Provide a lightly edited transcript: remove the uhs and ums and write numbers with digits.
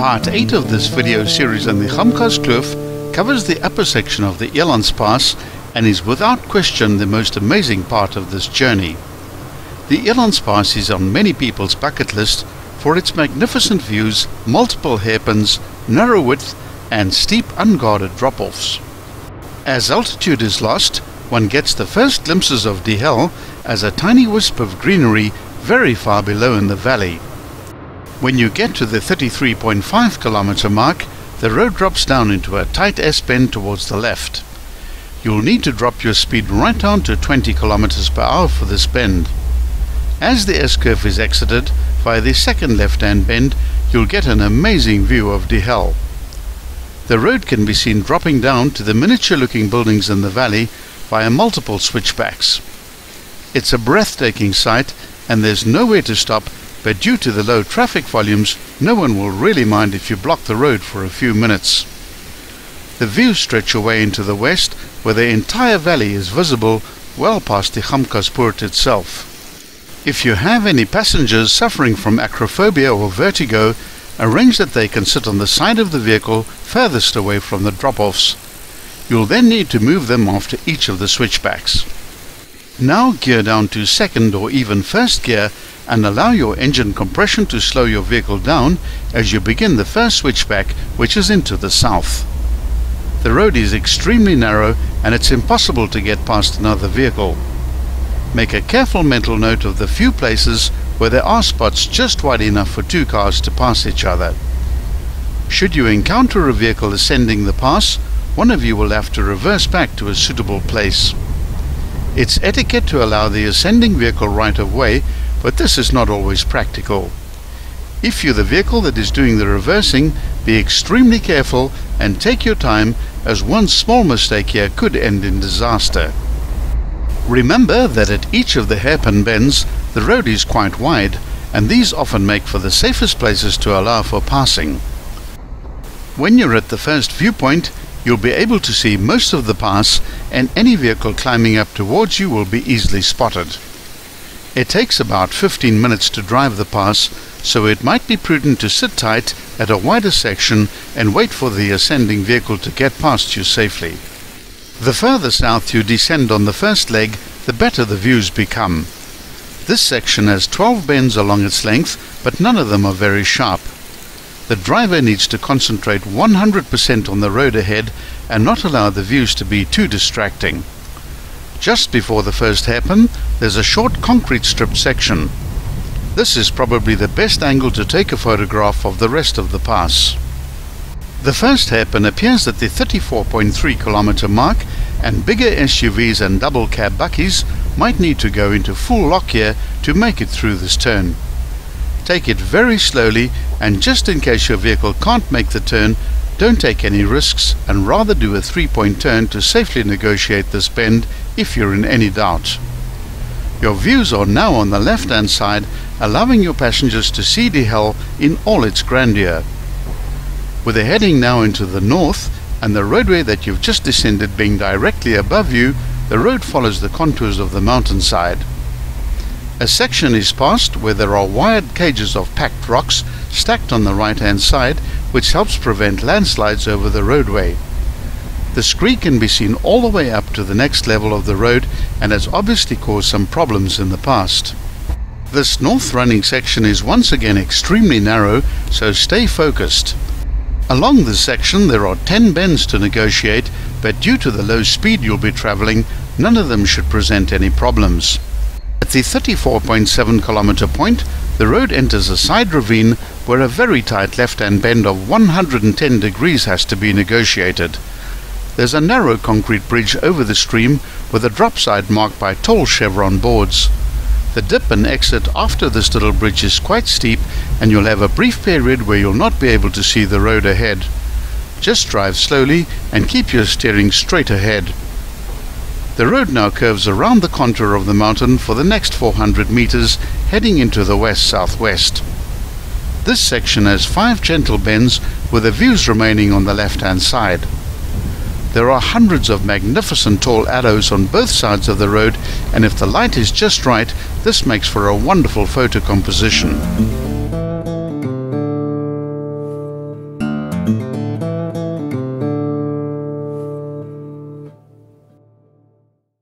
Part 8 of this video series on the Gamkaskloof covers the upper section of the Elandspass and is without question the most amazing part of this journey. The Elandspass is on many people's bucket list for its magnificent views, multiple hairpins, narrow width and steep unguarded drop-offs. As altitude is lost, one gets the first glimpses of Die Hel as a tiny wisp of greenery very far below in the valley. When you get to the 33.5 kilometer mark, the road drops down into a tight S-bend towards the left. You'll need to drop your speed right down to 20 kilometers per hour for this bend. As the S-curve is exited via the second left-hand bend, you'll get an amazing view of Die Hel. The road can be seen dropping down to the miniature-looking buildings in the valley via multiple switchbacks. It's a breathtaking sight and there's nowhere to stop, but due to the low traffic volumes, no one will really mind if you block the road for a few minutes. The views stretch away into the west, where the entire valley is visible well past the Gamkaspoort itself. If you have any passengers suffering from acrophobia or vertigo, arrange that they can sit on the side of the vehicle furthest away from the drop-offs. You'll then need to move them after each of the switchbacks. Now gear down to second or even first gear and allow your engine compression to slow your vehicle down as you begin the first switchback, which is into the south. The road is extremely narrow and it's impossible to get past another vehicle. Make a careful mental note of the few places where there are spots just wide enough for two cars to pass each other. Should you encounter a vehicle ascending the pass, one of you will have to reverse back to a suitable place. It's etiquette to allow the ascending vehicle right of way, but this is not always practical. If you're the vehicle that is doing the reversing, be extremely careful and take your time, as one small mistake here could end in disaster. Remember that at each of the hairpin bends, the road is quite wide, and these often make for the safest places to allow for passing. When you're at the first viewpoint, you'll be able to see most of the pass, and any vehicle climbing up towards you will be easily spotted. It takes about 15 minutes to drive the pass, so it might be prudent to sit tight at a wider section and wait for the ascending vehicle to get past you safely. The further south you descend on the first leg, the better the views become. This section has 12 bends along its length, but none of them are very sharp. The driver needs to concentrate 100% on the road ahead and not allow the views to be too distracting. Just before the first hairpin, there's a short concrete strip section. This is probably the best angle to take a photograph of the rest of the pass. The first hairpin appears at the 34.3 kilometer mark, and bigger SUVs and double cab buckies might need to go into full lock here to make it through this turn. Take it very slowly, and just in case your vehicle can't make the turn, don't take any risks and rather do a 3-point turn to safely negotiate this bend if you're in any doubt. Your views are now on the left-hand side, allowing your passengers to see Die Hel in all its grandeur. With the heading now into the north and the roadway that you've just descended being directly above you, the road follows the contours of the mountainside. A section is passed where there are wired cages of packed rocks stacked on the right-hand side, which helps prevent landslides over the roadway. The scree can be seen all the way up to the next level of the road and has obviously caused some problems in the past. This north running section is once again extremely narrow, so stay focused. Along this section there are 10 bends to negotiate, but due to the low speed you'll be traveling, none of them should present any problems. At the 34.7 kilometer point, the road enters a side ravine where a very tight left-hand bend of 110 degrees has to be negotiated. There's a narrow concrete bridge over the stream with a drop side marked by tall chevron boards. The dip and exit after this little bridge is quite steep, and you'll have a brief period where you'll not be able to see the road ahead. Just drive slowly and keep your steering straight ahead. The road now curves around the contour of the mountain for the next 400 meters, heading into the west-southwest. This section has 5 gentle bends, with the views remaining on the left-hand side. There are hundreds of magnificent tall arrows on both sides of the road, and if the light is just right, this makes for a wonderful photo composition. you.